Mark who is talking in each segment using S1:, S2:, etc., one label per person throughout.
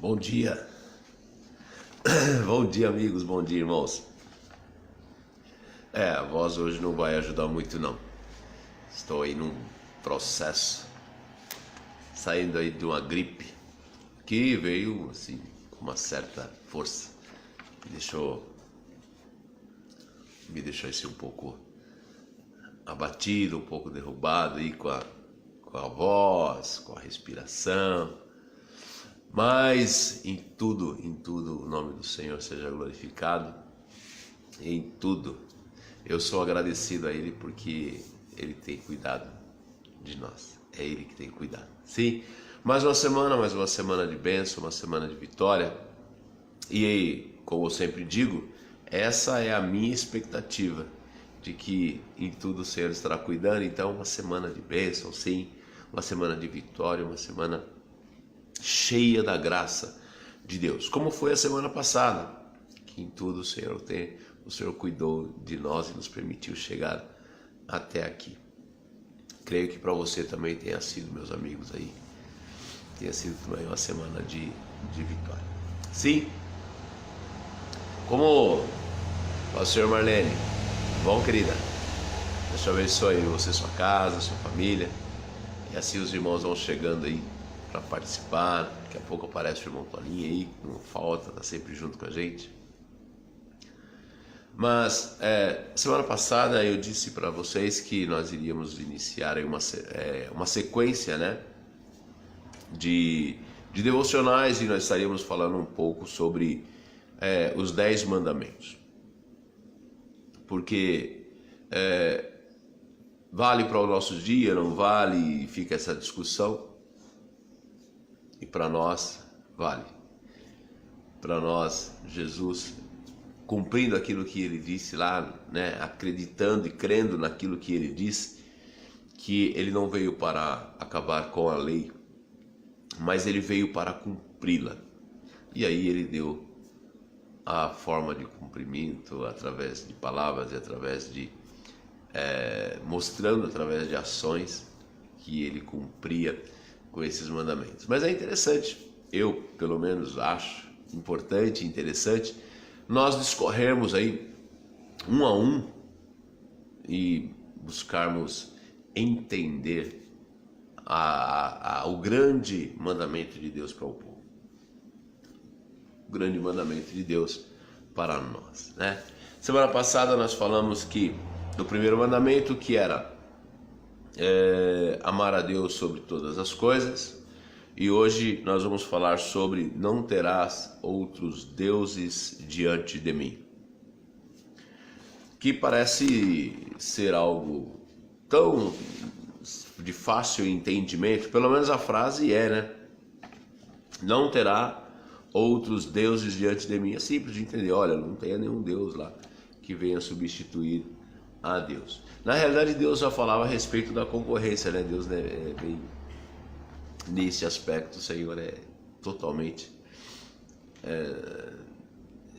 S1: Bom dia, bom dia amigos, bom dia irmãos. A voz hoje não vai ajudar muito não. Estou aí num processo, saindo aí de uma gripe que veio assim com uma certa força. Me deixou assim um pouco abatido, um pouco derrubado aí com a voz, com a respiração. Mas em tudo o nome do Senhor seja glorificado. Em tudo eu sou agradecido a Ele porque Ele tem cuidado de nós. É Ele que tem cuidado. Sim, mais uma semana de bênção, uma semana de vitória. E aí, como eu sempre digo, essa é a minha expectativa, de que em tudo o Senhor estará cuidando. Então, uma semana de bênção, sim, uma semana de vitória, uma semana cheia da graça de Deus, como foi a semana passada, que em tudo o Senhor cuidou de nós e nos permitiu chegar até aqui. Creio que para você também tenha sido, meus amigos aí, tenha sido também uma semana de vitória. Sim, como o Senhor Marlene, bom querida, Deus te abençoe você, sua casa, sua família, e assim os irmãos vão chegando aí para participar. Daqui a pouco aparece o irmão Toninho aí, que não falta, tá sempre junto com a gente. Mas semana passada eu disse para vocês que nós iríamos iniciar aí uma sequência, né, de devocionais, e nós estaríamos falando um pouco sobre os 10 mandamentos. Porque vale para o nosso dia, não vale, fica essa discussão. E para nós, vale. Para nós, Jesus, cumprindo aquilo que Ele disse lá, né, acreditando e crendo naquilo que Ele disse, que Ele não veio para acabar com a lei, mas Ele veio para cumpri-la. E aí Ele deu a forma de cumprimento através de palavras e através de mostrando através de ações que Ele cumpria com esses mandamentos. Mas é interessante, eu pelo menos acho importante e interessante nós discorrermos aí um a um e buscarmos entender o grande mandamento de Deus para o povo, o grande mandamento de Deus para nós, né? Semana passada nós falamos do primeiro mandamento, que era amar a Deus sobre todas as coisas, e hoje nós vamos falar sobre não terás outros deuses diante de mim, que parece ser algo tão de fácil entendimento, pelo menos a frase né? Não terá outros deuses diante de mim. É simples de entender, olha, não tenha nenhum Deus lá que venha substituir a Deus. Na realidade, Deus já falava a respeito da concorrência, né? Deus, né, bem, nesse aspecto, o Senhor é totalmente,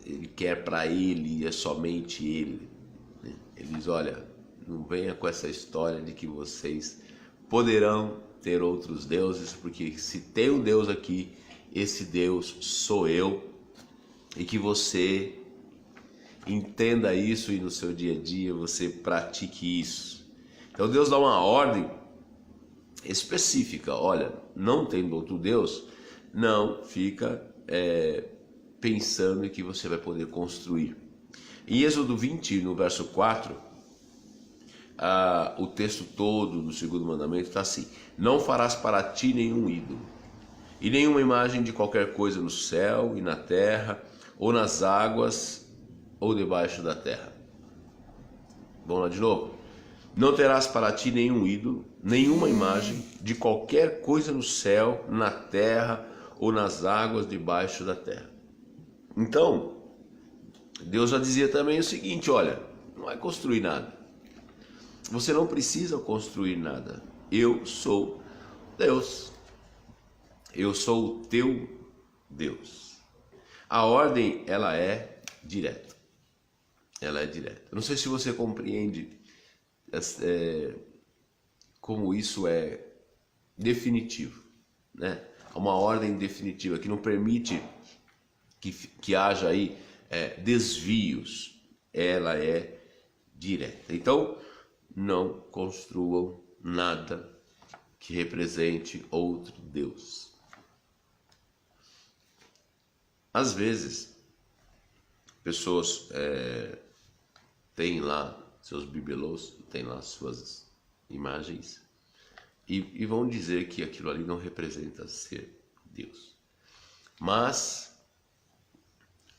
S1: Ele quer para Ele, é somente Ele, né? Ele diz, olha, não venha com essa história de que vocês poderão ter outros deuses, porque se tem um Deus aqui, esse Deus sou eu, e que você entenda isso e no seu dia a dia você pratique isso. Então Deus dá uma ordem específica, olha, não tendo outro Deus, não fica pensando que você vai poder construir. Em Êxodo 20, no verso 4, o texto todo do segundo mandamento está assim: não farás para ti nenhum ídolo, e nenhuma imagem de qualquer coisa no céu e na terra, ou nas águas, ou debaixo da terra. Vamos lá de novo. Não terás para ti nenhum ídolo, nenhuma imagem de qualquer coisa no céu, na terra ou nas águas debaixo da terra. Então, Deus já dizia também o seguinte, olha, não vai construir nada. Você não precisa construir nada. Eu sou Deus. Eu sou o teu Deus. A ordem, ela é direta. Ela é direta. Eu não sei se você compreende como isso é definitivo. né? Uma ordem definitiva que não permite que haja aí desvios. Ela é direta. Então, não construam nada que represente outro Deus. Às vezes, pessoas têm lá seus bibelôs, têm lá suas imagens e vão dizer que aquilo ali não representa ser Deus. Mas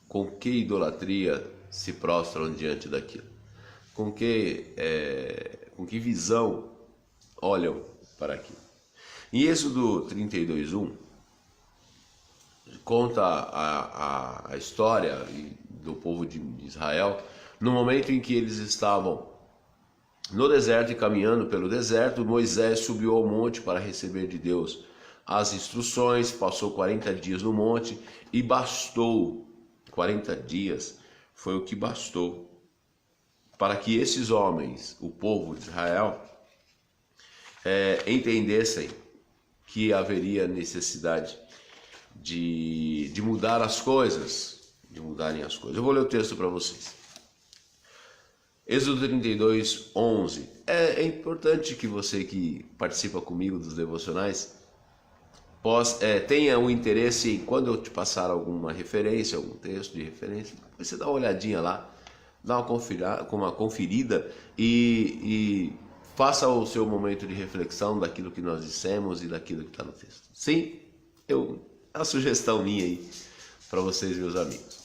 S1: com que idolatria se prostram diante daquilo? Com que visão olham para aquilo? Em Êxodo 32:1 conta a história do povo de Israel no momento em que eles estavam no deserto e caminhando pelo deserto. Moisés subiu ao monte para receber de Deus as instruções, passou 40 dias no monte e bastou, 40 dias foi o que bastou para que esses homens, o povo de Israel, entendessem que haveria necessidade de mudar as coisas, de mudarem as coisas. Eu vou ler o texto para vocês. Êxodo 32:11. É importante que você que participa comigo dos devocionais tenha um interesse em, quando eu te passar alguma referência, algum texto de referência, você dá uma olhadinha lá, dá uma conferida e faça o seu momento de reflexão daquilo que nós dissemos e daquilo que está no texto. Sim, a sugestão minha aí para vocês, meus amigos.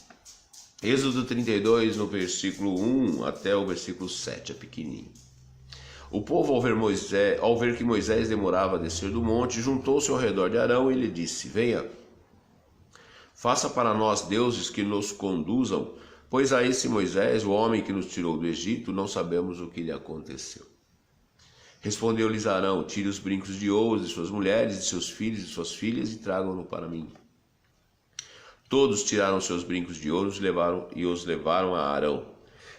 S1: Êxodo 32, no versículo 1 até o versículo 7, é pequenininho. O povo, ao ver que Moisés demorava a descer do monte, juntou-se ao redor de Arão e lhe disse: Venha, faça para nós deuses que nos conduzam, pois a esse Moisés, o homem que nos tirou do Egito, não sabemos o que lhe aconteceu. Respondeu-lhes Arão: Tire os brincos de ouro de suas mulheres, de seus filhos e de suas filhas e tragam-no para mim. Todos tiraram seus brincos de ouro e os levaram a Arão.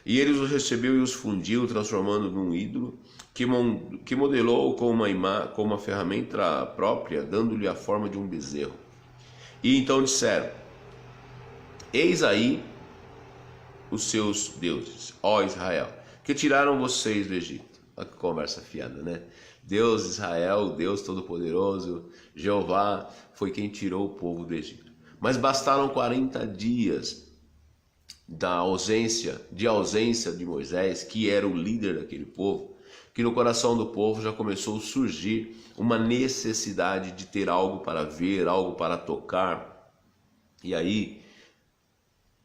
S1: E ele os recebeu e os fundiu, transformando num ídolo que modelou com uma ferramenta própria, dando-lhe a forma de um bezerro. E então disseram: Eis aí os seus deuses, ó Israel, que tiraram vocês do Egito. Olha que conversa fiada, né? Deus Israel, Deus Todo-Poderoso, Jeová, foi quem tirou o povo do Egito. Mas bastaram 40 dias da ausência de Moisés, que era o líder daquele povo, que no coração do povo já começou a surgir uma necessidade de ter algo para ver, algo para tocar. E aí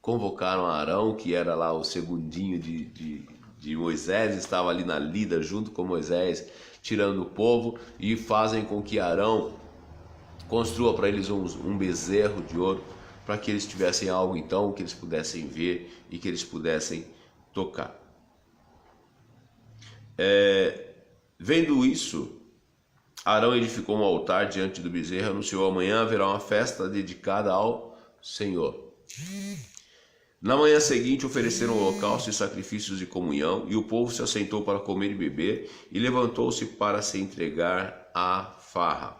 S1: convocaram Arão, que era lá o segundinho de Moisés, estava ali na lida junto com Moisés, tirando o povo, e fazem com que Arão construa para eles um bezerro de ouro, para que eles tivessem algo então que eles pudessem ver e que eles pudessem tocar. Vendo isso, Arão edificou um altar diante do bezerro, anunciou: amanhã haverá uma festa dedicada ao Senhor. Na manhã seguinte ofereceram holocausto e sacrifícios de comunhão, e o povo se assentou para comer e beber, e levantou-se para se entregar à farra.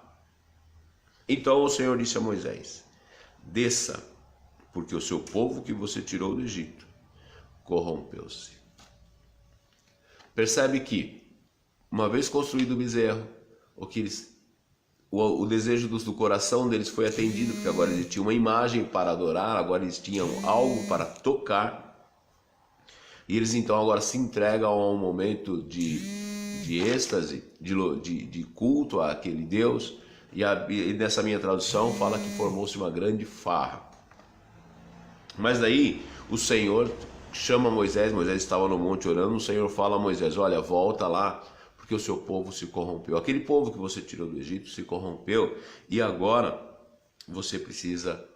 S1: Então o Senhor disse a Moisés: desça, porque o seu povo que você tirou do Egito corrompeu-se. Percebe que, uma vez construído o bezerro, o desejo do coração deles foi atendido, porque agora eles tinham uma imagem para adorar, agora eles tinham algo para tocar, e eles então agora se entregam a um momento de êxtase, de culto àquele Deus. E nessa minha tradução fala que formou-se uma grande farra. Mas daí o Senhor chama Moisés estava no monte orando, o Senhor fala a Moisés: olha, volta lá, porque o seu povo se corrompeu. Aquele povo que você tirou do Egito se corrompeu, e agora você precisa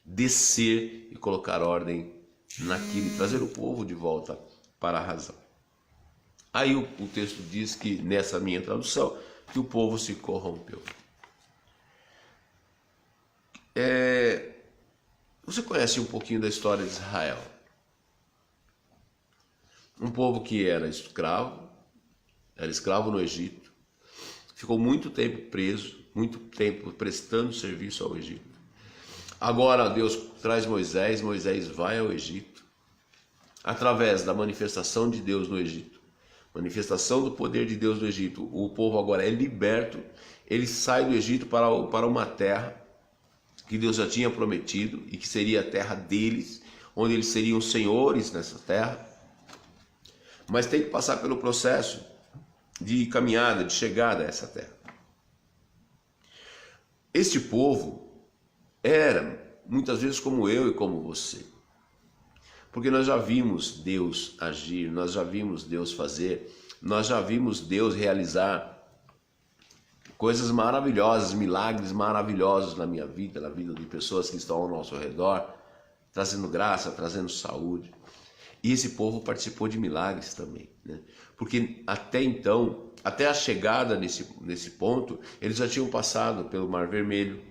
S1: descer e colocar ordem naquilo, e trazer o povo de volta para a razão. Aí o texto diz que, nessa minha tradução, que o povo se corrompeu. Você conhece um pouquinho da história de Israel? Um povo que era escravo no Egito, ficou muito tempo preso, muito tempo prestando serviço ao Egito. Agora Deus traz Moisés, Moisés vai ao Egito, através da manifestação de Deus no Egito, manifestação do poder de Deus no Egito, o povo agora é liberto, ele sai do Egito para uma terra que Deus já tinha prometido e que seria a terra deles, onde eles seriam senhores nessa terra, mas tem que passar pelo processo de caminhada, de chegada a essa terra. Este povo era muitas vezes como eu e como você, porque nós já vimos Deus agir, nós já vimos Deus fazer, nós já vimos Deus realizar coisas maravilhosas, milagres maravilhosos na minha vida, na vida de pessoas que estão ao nosso redor, trazendo graça, trazendo saúde. E esse povo participou de milagres também, né? Porque até então, até a chegada nesse ponto, eles já tinham passado pelo Mar Vermelho,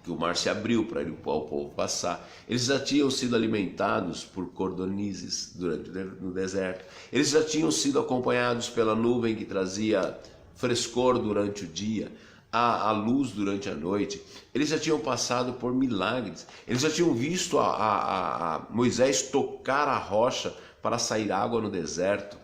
S1: que o mar se abriu para o povo passar. Eles já tinham sido alimentados por cordonizes no deserto. Eles já tinham sido acompanhados pela nuvem que trazia frescor durante o dia, a luz durante a noite. Eles já tinham passado por milagres. Eles já tinham visto a Moisés tocar a rocha para sair água no deserto.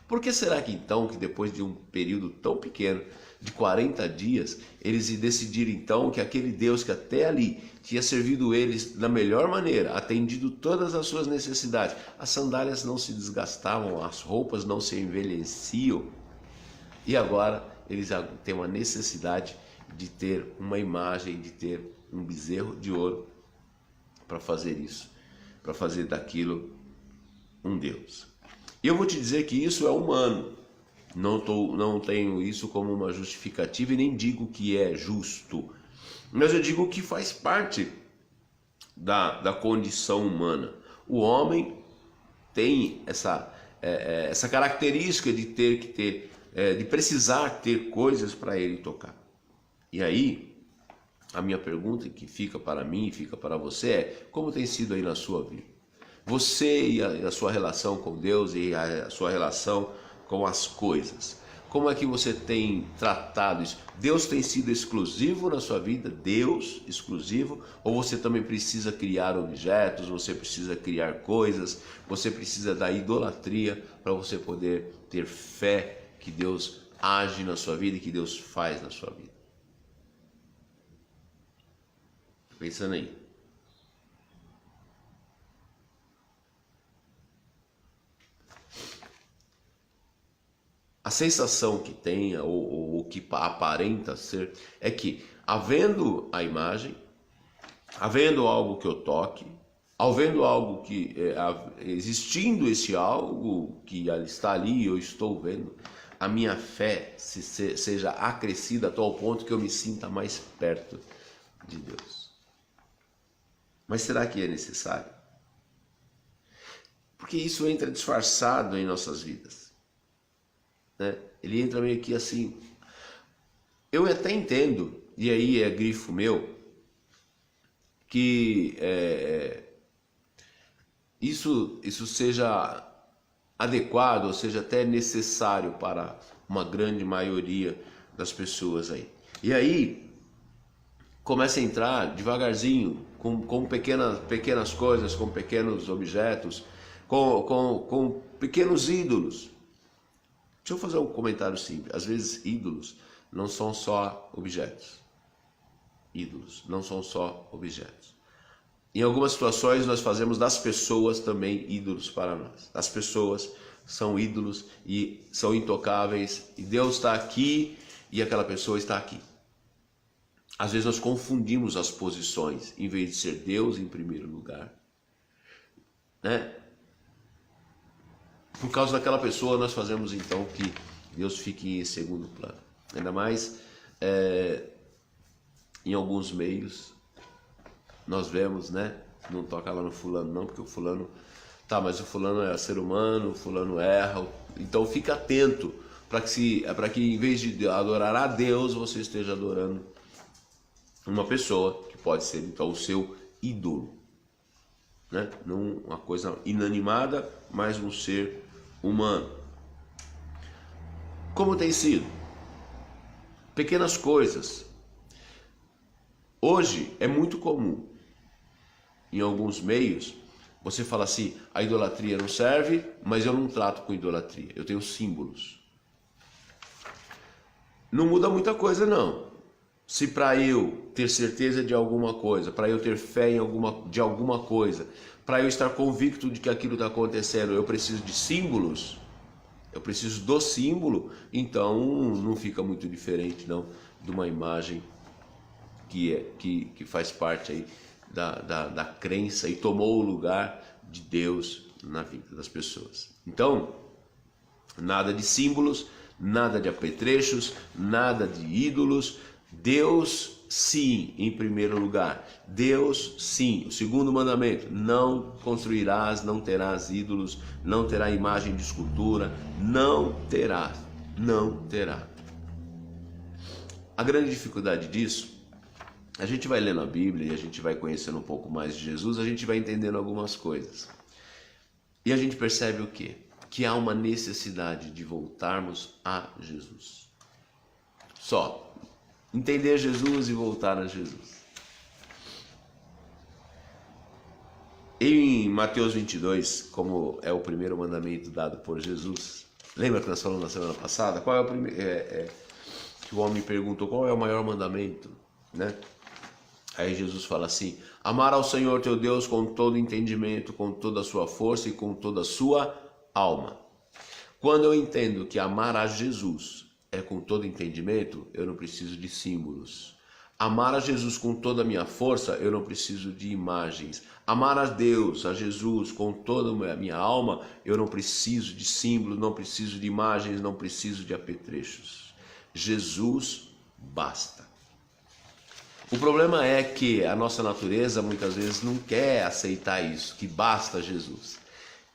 S1: Por que será que então, que depois de um período tão pequeno, de 40 dias, eles decidiram então que aquele Deus que até ali tinha servido eles da melhor maneira, atendido todas as suas necessidades, as sandálias não se desgastavam, as roupas não se envelheciam, e agora eles têm uma necessidade de ter uma imagem, de ter um bezerro de ouro para fazer isso, para fazer daquilo um Deus. E eu vou te dizer que isso é humano. Não tenho isso como uma justificativa e nem digo que é justo, mas eu digo que faz parte da condição humana. O homem tem essa característica de de precisar ter coisas para ele tocar. E aí, a minha pergunta que fica para mim e fica para você é: como tem sido aí na sua vida? Você e a sua relação com Deus e a sua relação com as coisas. Como é que você tem tratado isso? Deus tem sido exclusivo na sua vida? Deus exclusivo? Ou você também precisa criar objetos, você precisa criar coisas, você precisa da idolatria para você poder ter fé que Deus age na sua vida e que Deus faz na sua vida? Pensando aí. A sensação que tem, ou que aparenta ser, é que, havendo a imagem, havendo algo que eu toque, havendo algo que, existindo esse algo que está ali, eu estou vendo, a minha fé seja acrescida a tal ponto que eu me sinta mais perto de Deus. Mas será que é necessário? Porque isso entra disfarçado em nossas vidas. Né? Ele entra meio que assim. Eu até entendo, e aí é grifo meu, que isso seja adequado, ou seja até necessário para uma grande maioria das pessoas aí. E aí começa a entrar devagarzinho, com pequenas coisas, com pequenos objetos, com pequenos ídolos. Deixa eu fazer um comentário simples. Às vezes ídolos não são só objetos. Ídolos não são só objetos. Em algumas situações nós fazemos das pessoas também ídolos para nós. As pessoas são ídolos e são intocáveis. E Deus está aqui e aquela pessoa está aqui. Às vezes nós confundimos as posições. Em vez de ser Deus em primeiro lugar, né? Por causa daquela pessoa, nós fazemos então que Deus fique em segundo plano. Ainda mais em alguns meios, nós vemos, né? Não toca lá no fulano não, porque o fulano... Tá, mas o fulano é ser humano, o fulano erra. Então fica atento para que em vez de adorar a Deus, você esteja adorando uma pessoa, que pode ser então o seu ídolo. Né? Não uma coisa inanimada, mas um ser humano. Como tem sido? Pequenas coisas. Hoje é muito comum, em alguns meios, você fala assim, a idolatria não serve, mas eu não trato com idolatria, eu tenho símbolos. Não muda muita coisa não. Se para eu ter certeza de alguma coisa, para eu ter fé de alguma coisa, para eu estar convicto de que aquilo está acontecendo, eu preciso de símbolos, eu preciso do símbolo, então não fica muito diferente não de uma imagem que faz parte aí da crença e tomou o lugar de Deus na vida das pessoas. Então, nada de símbolos, nada de apetrechos, nada de ídolos. Deus sim, em primeiro lugar. Deus sim. O segundo mandamento: não construirás, não terás ídolos, não terá imagem de escultura, não terá. A grande dificuldade disso, a gente vai lendo a Bíblia e a gente vai conhecendo um pouco mais de Jesus, a gente vai entendendo algumas coisas. E a gente percebe o quê? Que há uma necessidade de voltarmos a Jesus. Só. Entender Jesus e voltar a Jesus. Em Mateus 22, como é o primeiro mandamento dado por Jesus, lembra que nós falamos na semana passada? Qual é o primeiro? Que o homem perguntou qual é o maior mandamento, né? Aí Jesus fala assim: amar ao Senhor teu Deus com todo entendimento, com toda a sua força e com toda a sua alma. Quando eu entendo que amar a Jesus é com todo entendimento, eu não preciso de símbolos. Amar a Jesus com toda a minha força, eu não preciso de imagens. Amar a Deus, a Jesus, com toda a minha alma, eu não preciso de símbolos, não preciso de imagens, não preciso de apetrechos. Jesus basta. O problema é que a nossa natureza muitas vezes não quer aceitar isso, que basta Jesus.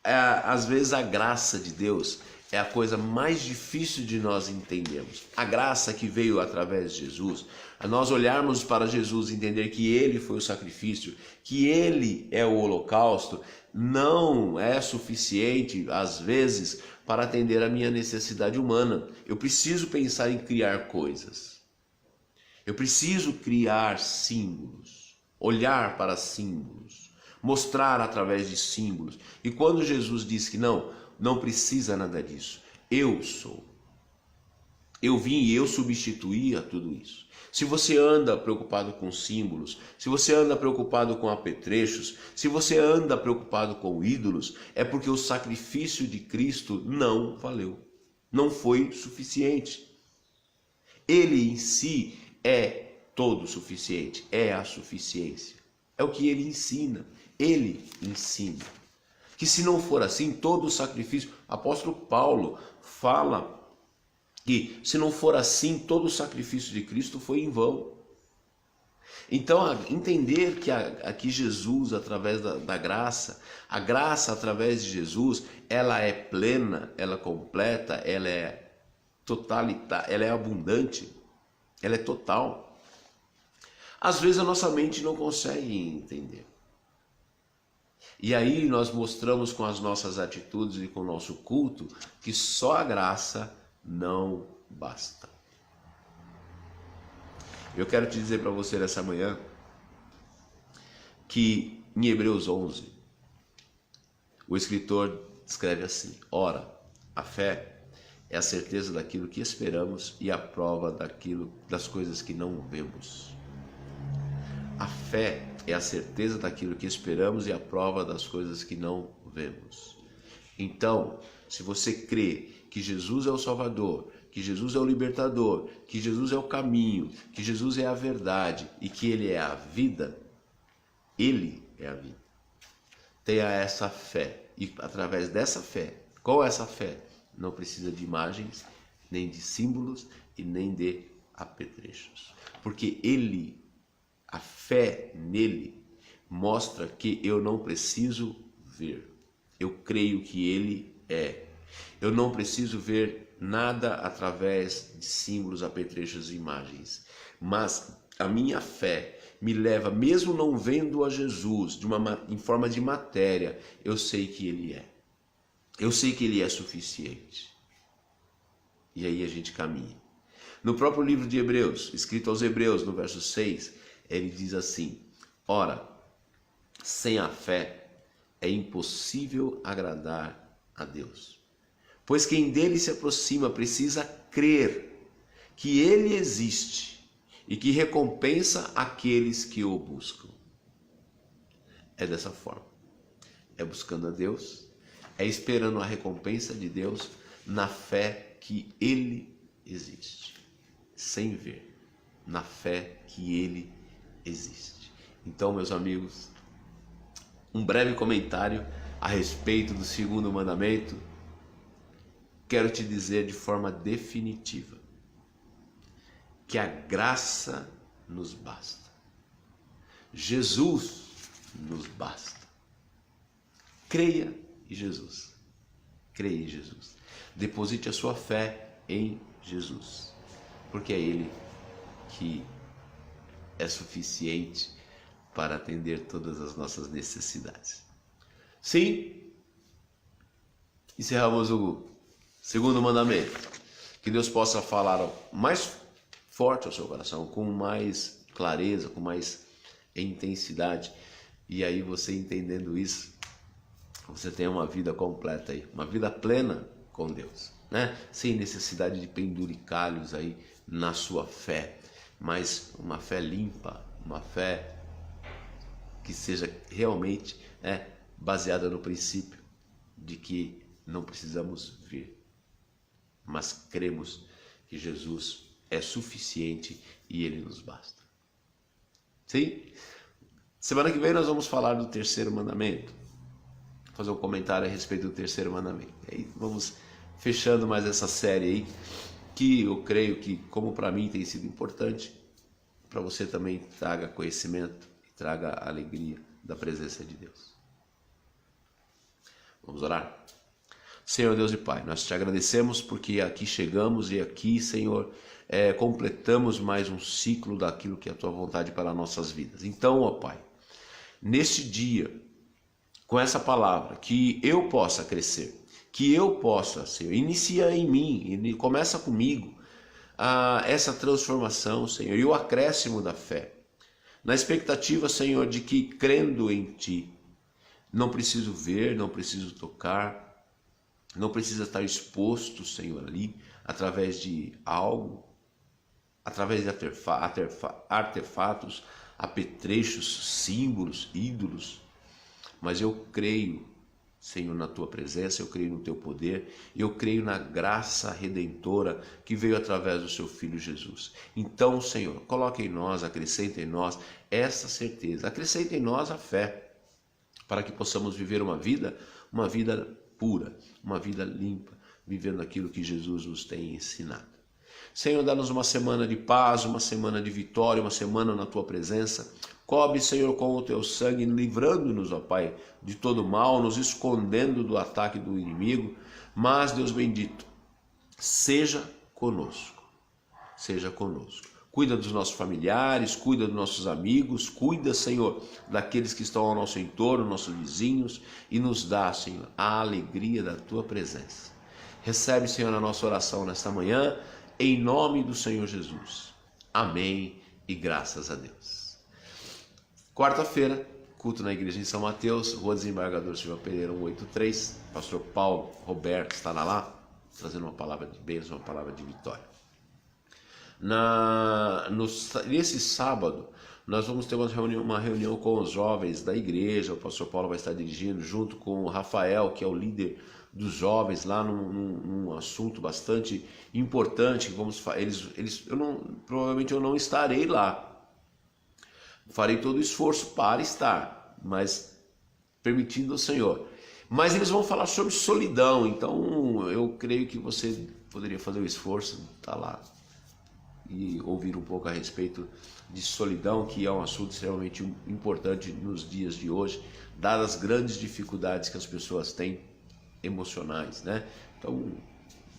S1: Às vezes a graça de Deus é a coisa mais difícil de nós entendermos. A graça que veio através de Jesus, a nós olharmos para Jesus e entender que Ele foi o sacrifício, que Ele é o holocausto, não é suficiente, às vezes, para atender a minha necessidade humana. Eu preciso pensar em criar coisas. Eu preciso criar símbolos, olhar para símbolos, mostrar através de símbolos. E quando Jesus disse que não precisa nada disso, eu sou. Eu vim e eu substituía tudo isso. Se você anda preocupado com símbolos, se você anda preocupado com apetrechos, se você anda preocupado com ídolos, é porque o sacrifício de Cristo não valeu, não foi suficiente. Ele em si é todo suficiente, é a suficiência. É o que ele ensina. Ele ensina. Que se não for assim, todo o sacrifício... Apóstolo Paulo fala que se não for assim, todo o sacrifício de Cristo foi em vão. Então, entender que aqui Jesus, através da graça, a graça através de Jesus, ela é plena, ela é completa, ela é totalitária, ela é abundante, ela é total. Às vezes a nossa mente não consegue entender. E aí nós mostramos com as nossas atitudes e com o nosso culto que só a graça não basta. Eu quero te dizer para você nessa manhã que em Hebreus 11, o escritor escreve assim: ora, a fé é a certeza daquilo que esperamos e a prova das coisas que não vemos. A fé é a certeza daquilo que esperamos e a prova das coisas que não vemos. Então, se você crê que Jesus é o Salvador, que Jesus é o Libertador, que Jesus é o caminho, que Jesus é a verdade e que Ele é a vida, Ele é a vida. Tenha essa fé e através dessa fé, com essa fé, não precisa de imagens, nem de símbolos e nem de apetrechos. Porque a fé nele mostra que eu não preciso ver. Eu creio que ele é. Eu não preciso ver nada através de símbolos, apetrechos e imagens. Mas a minha fé me leva, mesmo não vendo a Jesus em forma de matéria, eu sei que ele é. Eu sei que ele é suficiente. E aí a gente caminha. No próprio livro de Hebreus, escrito aos Hebreus, no verso 6, ele diz assim: ora, sem a fé é impossível agradar a Deus, pois quem dele se aproxima precisa crer que ele existe e que recompensa aqueles que o buscam. É dessa forma. É buscando a Deus, é esperando a recompensa de Deus na fé que ele existe. Sem ver, na fé que ele existe. Então, meus amigos, um breve comentário a respeito do segundo mandamento. Quero te dizer de forma definitiva que a graça nos basta. Jesus nos basta. Creia em Jesus. Creia em Jesus. Deposite a sua fé em Jesus, porque é Ele que é suficiente para atender todas as nossas necessidades. Sim, encerramos o segundo mandamento. Que Deus possa falar mais forte ao seu coração, com mais clareza, com mais intensidade. E aí você entendendo isso, você tem uma vida completa aí, uma vida plena com Deus, né? Sem necessidade de penduricalhos aí na sua fé, mas uma fé limpa, uma fé que seja realmente baseada no princípio de que não precisamos ver, mas cremos que Jesus é suficiente e Ele nos basta. Sim? Semana que vem nós vamos falar do terceiro mandamento, fazer um comentário a respeito do terceiro mandamento. E aí vamos fechando mais essa série aí, que eu creio que, como para mim tem sido importante, para você também traga conhecimento e traga a alegria da presença de Deus. Vamos orar? Senhor Deus e Pai, nós te agradecemos porque aqui chegamos e aqui, Senhor, completamos mais um ciclo daquilo que é a Tua vontade para nossas vidas. Então, ó Pai, neste dia, com essa palavra, que eu possa crescer, que eu possa, Senhor, inicia em mim, começa comigo, essa transformação, Senhor, e o acréscimo da fé, na expectativa, Senhor, de que crendo em Ti, não preciso ver, não preciso tocar, não precisa estar exposto, Senhor, ali, através de algo, através de artefatos, apetrechos, símbolos, ídolos, mas eu creio, Senhor, na Tua presença, eu creio no Teu poder, eu creio na graça redentora que veio através do Seu Filho Jesus. Então, Senhor, coloque em nós, acrescente em nós essa certeza, acrescente em nós a fé, para que possamos viver uma vida pura, uma vida limpa, vivendo aquilo que Jesus nos tem ensinado. Senhor, dá-nos uma semana de paz, uma semana de vitória, uma semana na Tua presença. Cobre, Senhor, com o Teu sangue, livrando-nos, ó Pai, de todo mal, nos escondendo do ataque do inimigo. Mas, Deus bendito, seja conosco, seja conosco. Cuida dos nossos familiares, cuida dos nossos amigos, cuida, Senhor, daqueles que estão ao nosso entorno, nossos vizinhos, e nos dá, Senhor, a alegria da Tua presença. Recebe, Senhor, a nossa oração nesta manhã, em nome do Senhor Jesus. Amém e graças a Deus. Quarta-feira, culto na igreja em São Mateus, Rua Desembargador Silva Pereira 183, pastor Paulo Roberto estará lá, trazendo uma palavra de bênção, uma palavra de vitória. Nesse sábado, nós vamos ter uma reunião com os jovens da igreja. O pastor Paulo vai estar dirigindo, junto com o Rafael, que é o líder dos jovens, lá num assunto bastante importante. Provavelmente eu não estarei lá. Farei todo o esforço para estar, mas permitindo o Senhor. Mas eles vão falar sobre solidão, então eu creio que você poderia fazer o esforço, estar lá e ouvir um pouco a respeito de solidão, que é um assunto extremamente importante nos dias de hoje, dadas as grandes dificuldades que as pessoas têm emocionais, né? Então,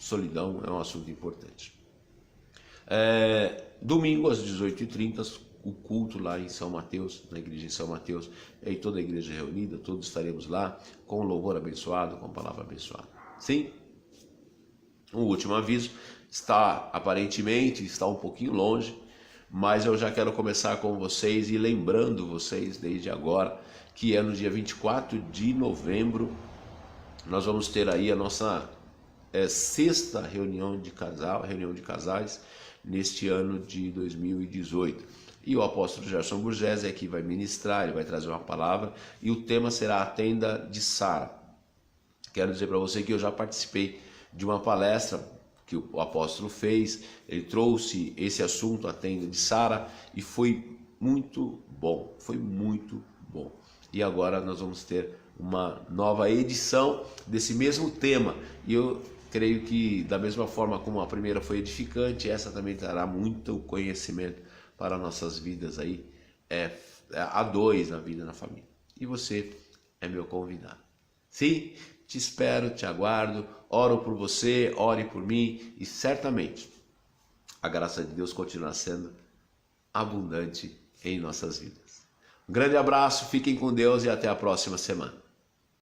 S1: solidão é um assunto importante. Domingo às 18h30, o culto lá em São Mateus, na igreja em São Mateus, e toda a igreja reunida, todos estaremos lá com louvor abençoado, com palavra abençoada. Sim? Um último aviso: aparentemente está um pouquinho longe, mas eu já quero começar com vocês e lembrando vocês desde agora que é no dia 24 de novembro nós vamos ter aí a nossa sexta reunião de casais neste ano de 2018. E o apóstolo Gerson Burgess é que vai ministrar, ele vai trazer uma palavra e o tema será a tenda de Sara. Quero dizer para você que eu já participei de uma palestra que o apóstolo fez, ele trouxe esse assunto, a tenda de Sara, e foi muito bom, E agora nós vamos ter uma nova edição desse mesmo tema, e eu creio que da mesma forma como a primeira foi edificante, essa também trará muito conhecimento para nossas vidas aí, a dois na vida, na família. E você é meu convidado. Sim, te espero, te aguardo, oro por você, ore por mim e certamente a graça de Deus continuará sendo abundante em nossas vidas. Um grande abraço, fiquem com Deus e até a próxima semana.